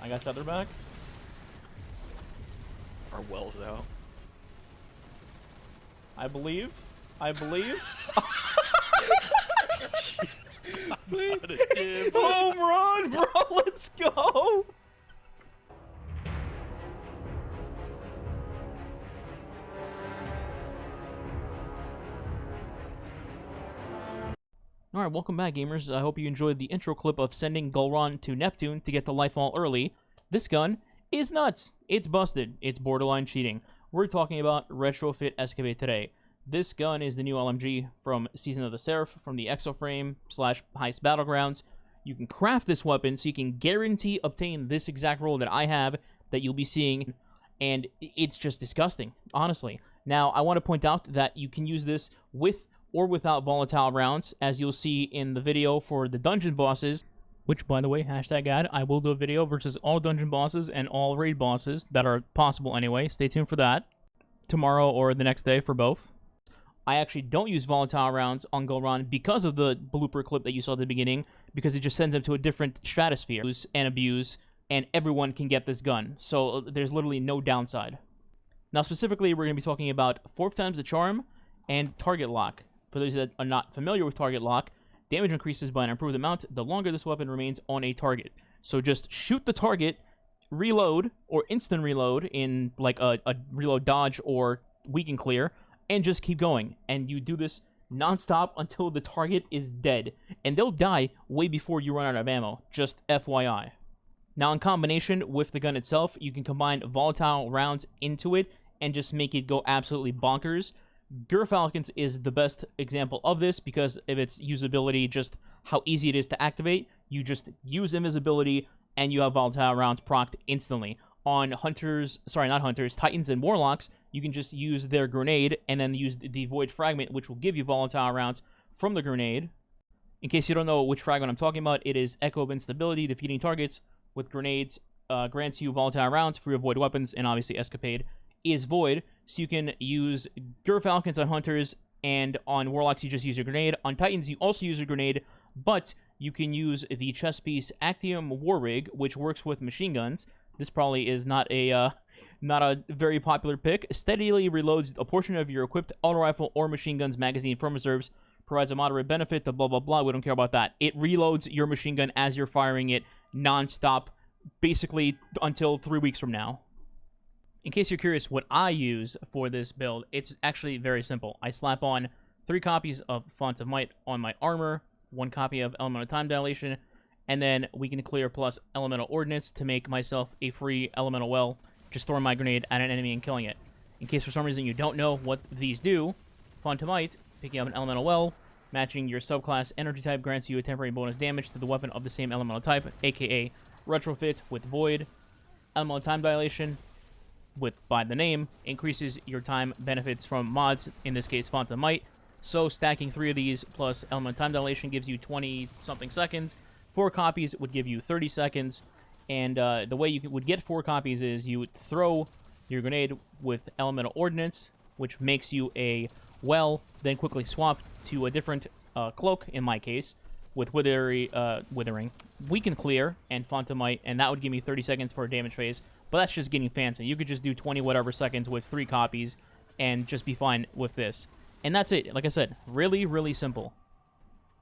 I got tether back. Our well's out. I believe. Home run, bro! Let's go! Alright, welcome back, gamers. I hope you enjoyed the intro clip of sending Gulron to Neptune to get the Lightfall early. This gun is nuts. It's busted. It's borderline cheating. We're talking about Retrofit Escapade today. This gun is the new LMG from Season of the Seraph, from the Exoframe / Heist Battlegrounds. You can craft this weapon so you can guarantee obtain this exact roll that I have that you'll be seeing, and it's just disgusting, honestly. Now, I want to point out that you can use this with or without volatile rounds, as you'll see in the video for the dungeon bosses, which, by the way, hashtag ad, I will do a video versus all dungeon bosses and all raid bosses that are possible anyway. Stay tuned for that. Tomorrow or the next day for both. I actually don't use volatile rounds on Gulron because of the blooper clip that you saw at the beginning, because it just sends them to a different stratosphere and abuse, and everyone can get this gun. So there's literally no downside. Now, specifically, we're going to be talking about 4 times the charm and target lock. For those that are not familiar with target lock, damage increases by an improved amount the longer this weapon remains on a target. So just shoot the target, reload, or instant reload in like a reload dodge or weaken clear, and just keep going. And you do this non-stop until the target is dead. And they'll die way before you run out of ammo, just FYI. Now, in combination with the gun itself, you can combine volatile rounds into it and just make it go absolutely bonkers. Falcons is the best example of this because of its usability, just how easy it is to activate. You just use invisibility and you have volatile rounds procced instantly. On Titans and Warlocks, you can just use their grenade and then use the Void Fragment, which will give you volatile rounds from the grenade. In case you don't know which fragment I'm talking about, it is Echo of Instability. Defeating targets with grenades grants you volatile rounds for your Void weapons, and obviously Escapade is Void, so you can use Falcons on Hunters, and on Warlocks you just use your grenade. On Titans you also use a grenade, but you can use the chest piece Actium War Rig, which works with machine guns. This probably is not a very popular pick. Steadily reloads a portion of your equipped auto rifle or machine gun's magazine from reserves. Provides a moderate benefit to blah blah blah. We don't care about that. It reloads your machine gun as you're firing it non-stop, basically until 3 weeks from now. In case you're curious what I use for this build, it's actually very simple. I slap on 3 copies of Font of Might on my armor, 1 copy of Elemental Time Dilation, and then Weaken Clear plus Elemental Ordnance to make myself a free Elemental Well, just throwing my grenade at an enemy and killing it. In case for some reason you don't know what these do, Font of Might, picking up an Elemental Well, matching your subclass energy type grants you a temporary bonus damage to the weapon of the same elemental type, aka Retrofit with Void. Elemental Time Dilation, by the name, increases your time benefits from mods, in this case Font of Might. So stacking 3 of these plus Elemental Time Dilation gives you 20-something seconds. 4 copies would give you 30 seconds. And the way you would get 4 copies is you would throw your grenade with Elemental Ordnance, which makes you a well, then quickly swap to a different cloak, in my case, with Withering, Weaken Clear, and Font of Might, and that would give me 30 seconds for a damage phase. But that's just getting fancy. You could just do 20 whatever seconds with 3 copies and just be fine with this. And that's it. Like I said, really, really simple.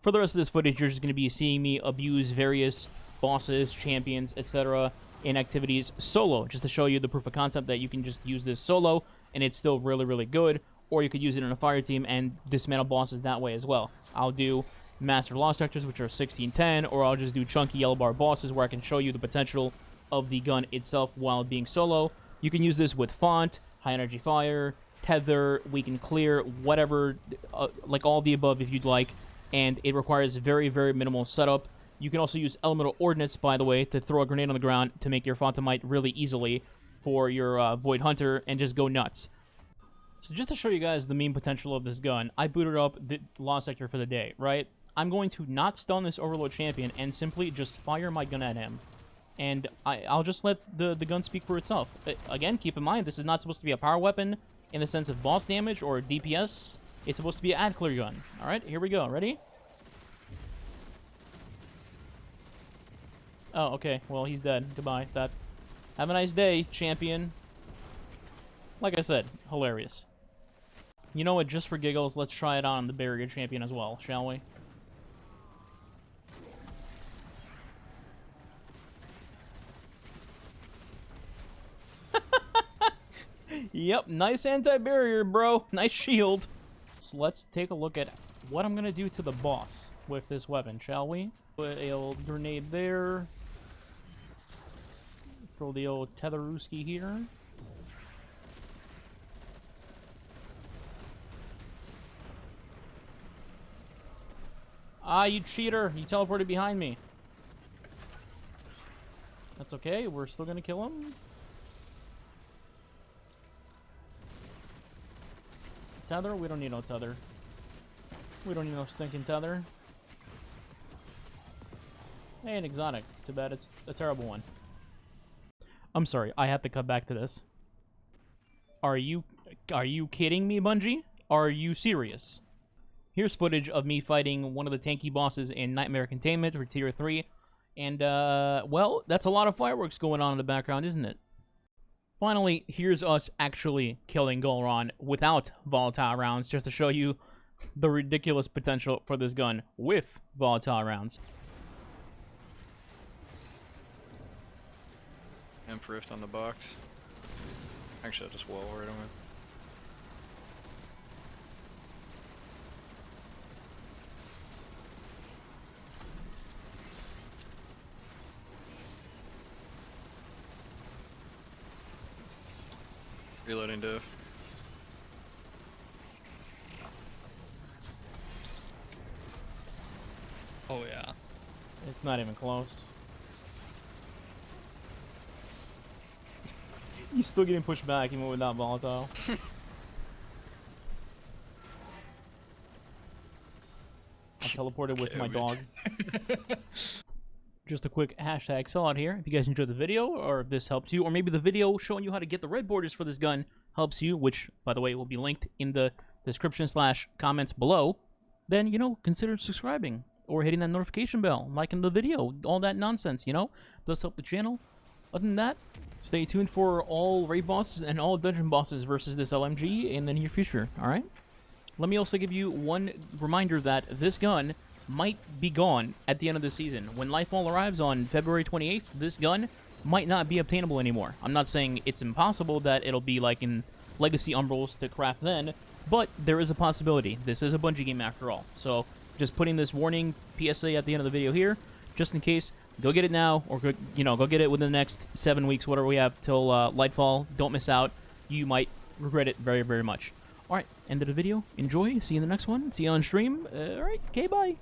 For the rest of this footage, you're just going to be seeing me abuse various bosses, champions, etc. in activities solo, just to show you the proof of concept that you can just use this solo and it's still really, really good. Or you could use it in a fire team and dismantle bosses that way as well. I'll do Master Lost Sectors, which are 16-10, or I'll just do chunky yellow bar bosses where I can show you the potential of the gun itself while being solo. You can use this with Font, High Energy Fire, Tether, Weaken Clear, whatever, like all of the above if you'd like, and it requires very, very minimal setup. You can also use Elemental Ordnance, by the way, to throw a grenade on the ground to make your Font of Might really easily for your Void Hunter and just go nuts. So just to show you guys the meme potential of this gun, I booted up the Lost Sector for the day, right? I'm going to not stun this Overload Champion and simply just fire my gun at him. And I'll just let the gun speak for itself. Again, keep in mind, this is not supposed to be a power weapon in the sense of boss damage or DPS. It's supposed to be an ad clear gun. Alright, here we go. Ready? Oh, okay. Well, he's dead. Goodbye. That. Have a nice day, champion. Like I said, hilarious. You know what? Just for giggles, let's try it on the barrier champion as well, shall we? Yep, nice anti-barrier, bro. Nice shield. So let's take a look at what I'm gonna do to the boss with this weapon, shall we? Put a old grenade there. Throw the old Tetherooski here. Ah, you cheater! You teleported behind me. That's okay, we're still gonna kill him. Tether? We don't need no tether. We don't need no stinking tether. Hey, an exotic. Too bad it's a terrible one. I'm sorry, I have to cut back to this. Are you kidding me, Bungie? Are you serious? Here's footage of me fighting one of the tanky bosses in Nightmare Containment for Tier 3. And, well, that's a lot of fireworks going on in the background, isn't it? Finally, here's us actually killing Golron without volatile rounds, just to show you the ridiculous potential for this gun with volatile rounds. Imp rift on the box. Actually, I'll just wall right on it. Reloading diff. Oh yeah. It's not even close. He's still getting pushed back even without volatile. I teleported with my dog. Just a quick hashtag sellout here. If you guys enjoyed the video, or if this helps you, or maybe the video showing you how to get the red borders for this gun helps you, which, by the way, will be linked in the description/comments below, then, you know, consider subscribing, or hitting that notification bell, liking the video, all that nonsense, you know? Does help the channel. Other than that, stay tuned for all raid bosses and all dungeon bosses versus this LMG in the near future, alright? Let me also give you one reminder that this gun might be gone at the end of the season. When Lightfall arrives on February 28th, this gun might not be obtainable anymore. I'm not saying it's impossible that it'll be like in Legacy Umbrals to craft then, but there is a possibility. This is a Bungie game after all. So just putting this warning PSA at the end of the video here, just in case. Go get it now, or go, you know, go get it within the next 7 weeks, whatever we have till Lightfall. Don't miss out. You might regret it very, very much. All right, end of the video. Enjoy. See you in the next one. See you on stream. All right, okay, bye.